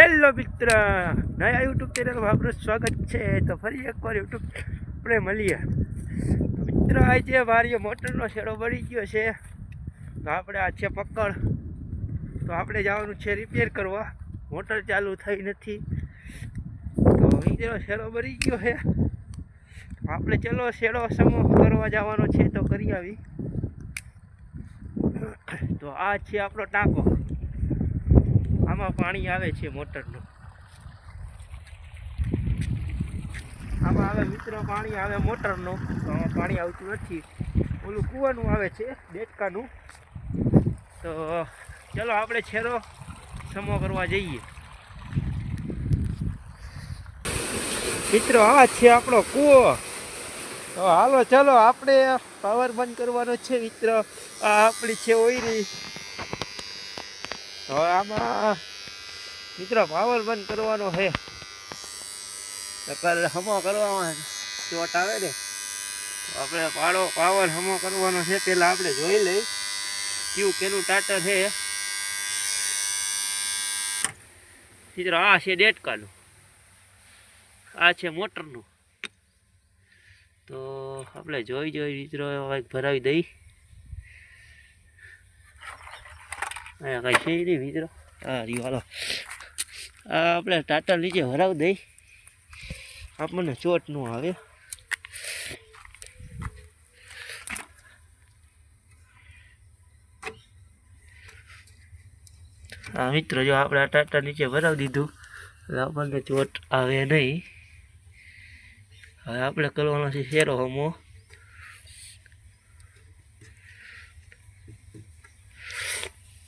Hello મિત્ર, નયા YouTube ચેનલમાં આપનું સ્વાગત છે। તો ફરી એકવાર યુટ્યુબ આપણે મળીએ। તો મિત્ર, આજે મારી મોટરનો છેડો બળી ગયો છે, તો આપણે આ છે પકડ, તો આપણે જવાનું છે રિપેર કરવા। મોટર ચાલુ થઈ નથી, તો મિત્ર છેડો બળી ગયો છે, આપણે ચલો છેડો સમો કરવા જવાનો છે, તો કરી આવી। તો આ છે આપણો ટાંકો, આમાં પાણી આવે છે મોટરનું, આમાં આવે મિત્રો પાણી આવે મોટરનું, તો આમાં પાણી આવતું નથી, ઓલું કૂવાનું આવે છે દેડકાનું। તો ચલો આપણે છેડો સમો કરવા જઈએ। મિત્રો, આ છે આપણો કૂવો, તો હાલો ચલો આપણે પાવર બંધ કરવાનો છે મિત્ર। આ આપણી છે ઓયરી, તો આમાં મિત્રો પાવર બંધ કરવાનો છે, નકર હમો કરવામાં ચોટ આવે ને, તો આપણે પાવર હમો કરવાનો છે। પહેલાં આપણે જોઈ લઈ કેવું કેનું ટાટર છે મિત્રો। આ છે દેડકાનું, આ છે મોટરનું, તો આપણે જોઈ મિત્રો ભરાવી દઈ। કઈ છે નહીં મિત્રો, હા રહ્યું, હાલો આ આપણે ટાટા નીચે ભરાવી દઈ, આપણને ચોટ ન આવે। હા મિત્રો, જો આપણે આ ટાટા નીચે ભરાવી દીધું એટલે આપણને ચોટ આવે નહીં। હવે આપણે કરવાનો છે શેરો હમો,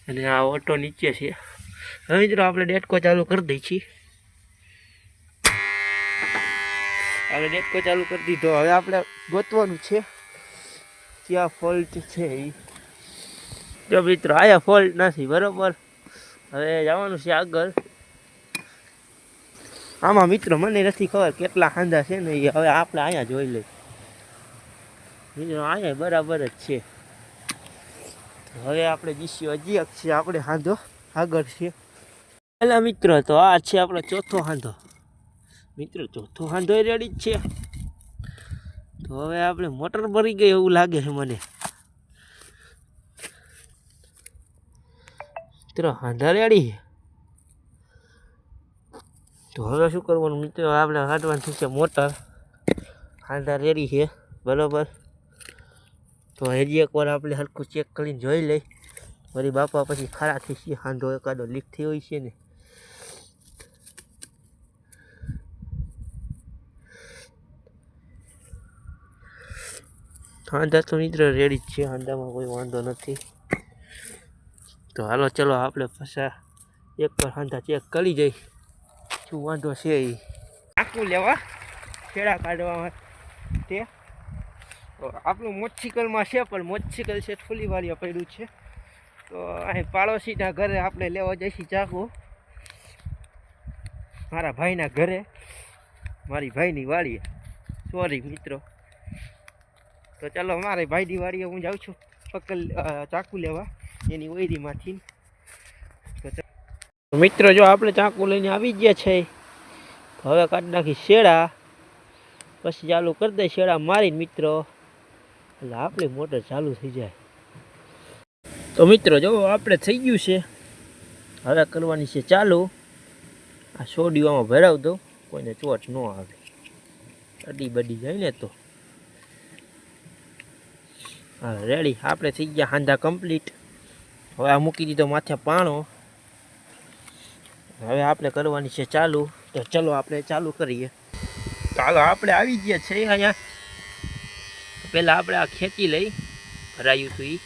અને આ ઓટો નીચે છે। હવે મિત્રો આપણે ડેટકો ચાલુ કરી દઈ છીએ, આપણે ડેટકો ચાલુ કરી દીધો। હવે આપણે ગોતવાનું છે ક્યાં ફોલ્ટ છે એ। જો મિત્રો આયા ફોલ્ટ નથી, બરોબર। હવે જવાનું છે આગળ, આમાં મિત્રો મને નથી ખબર કેટલા ખાંધા છે ને, એ હવે આપણે અહીંયા જોઈ લઈએ મિત્રો, અહીંયા બરાબર જ છે। હવે આપણે જીસીઓ હજી એક છે, આપણે હાંધો આગળ છે। પેલા મિત્રો, તો આ છે આપણો ચોથો હાંધો મિત્રો, ચોથો હાંધો રેડી જ છે। તો હવે આપણે મોટર ભરી ગઈ એવું લાગે છે મને મિત્રો, હાંધા રેડી। તો હવે શું કરવાનું મિત્રો, આપણે કાઢવાનું છે મોટર, હાંધા રેડી છે બરાબર। તો હજી એકવાર આપણે હરખું ચેક કરીને જોઈ લઈ, વળી બાપા પછી ખરા થઈ છે, હાંધો એકાદો લીક થઈ હોય છે ને। હાંધા તો મિત્ર રેડી જ છે, હાંધામાં કોઈ વાંધો નથી। તો હાલો ચલો આપણે પાછા એકવાર હાંધા ચેક કરી જઈ શું વાંધો છે એ। ચાકુ લેવા છેડા કાઢવા માટે, તો આપણું મોટરસાઇકલમાં છે, પણ મોટરસાઇકલ છે ફૂલી વાળીએ પડ્યું છે, તો અહીં પાડોશીના ઘરે આપણે લેવા જઈશું ચાકુ, મારા ભાઈના ઘરે, મારી ભાઈની વાડીએ, સોરી મિત્રો। તો ચાલો મારે ભાઈની વાડીએ હું જાઉં છું ચાકુ લેવા એની ઓયરીમાંથી। તો મિત્રો, જો આપણે ચાકુ લઈને આવી ગયા છે, હવે કાઢી નાખી શેડા, પછી ચાલુ કરી દઈ શેડા મારીને મિત્રો, એટલે આપણી મોટર ચાલુ થઈ જાય। તો મિત્રો જો આપણે થઈ ગયું છે, હવે કરવાની છે ચાલુ। આ સોડિયામાં ભરાવ દો, કોઈને ચોટ ન આવે, અડી બડી જાય ને તો। હા રેડી, આપણે થઈ ગયા હાંધા કમ્પ્લીટ। હવે આ મૂકી દીધો માથે પાણો, હવે આપણે કરવાની છે ચાલુ। તો ચલો આપણે ચાલુ કરીએ। ચાલો આપણે આવી ગયા છે અહીંયા, પહેલાં આપણે આ ખેંચી લઈ, ભરાયું હતું એ,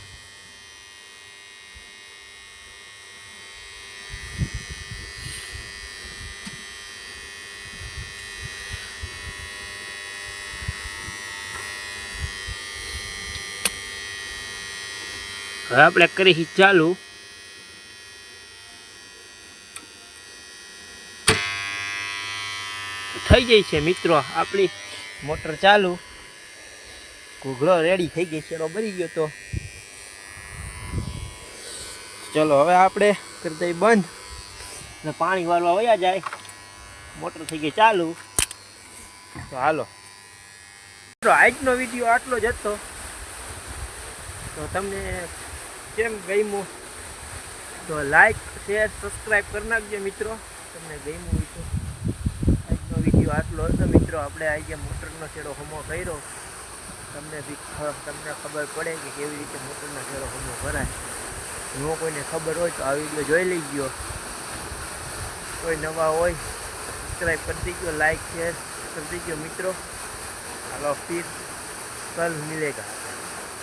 હવે આપણે કરી ચાલુ। થઈ ગઈ છે મિત્રો આપણી મોટર ચાલુ, ઘૂઘડો રેડી થઈ ગઈ, શેડો બની ગયો। તો ચલો હવે આપણે કરી દઈએ બંધ। ને પાણી વાળવા વયા જાય. મોટર થઈ ગઈ ચાલુ. તો હાલો આજનો વિડીયો આટલો જ હતો. તો તમને કેમ ગમ્યું તો લાઈક શેર સબસ્ક્રાઈબ કરી નાખજો મિત્રો. તમને ગમ્યું હોય તો. આજનો વિડીયો આટલો હતો મિત્રો. આપણે આજે મોટરનો છેડો હમો કર્યો. તમને ખબર પડે કે કેવી રીતે મોટરનો છેડો હમો ભરાય. જો કોઈને ખબર હોય તો આ વિડીયો જોઈ લેજો. કોઈ નવા હોય સબસ્ક્રાઈબ કરી દીજો, લાઈક શેર કરી દીજો મિત્રો. હાલો ફિર કલ મિલેગા.